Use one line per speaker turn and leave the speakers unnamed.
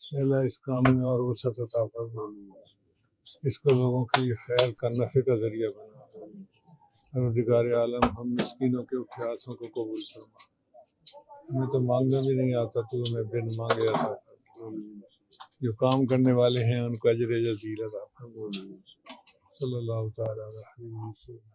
अल्लाह इस काम में और वसअत अता फरमा, इसको लोगों के लिए खैर का नफ़े का जरिया बना। परवरदिगार आलम, हम मिस्कीनों के उठ्यासों को कबूल फरमा। हमें तो मांगना भी नहीं आता, तो हमें बिन मांगे अता फरमा। जो काम करने वाले हैं उनको अजर जज़ील अता फरमा। सल्लल्लाहु तआला अलैहि वसल्लम।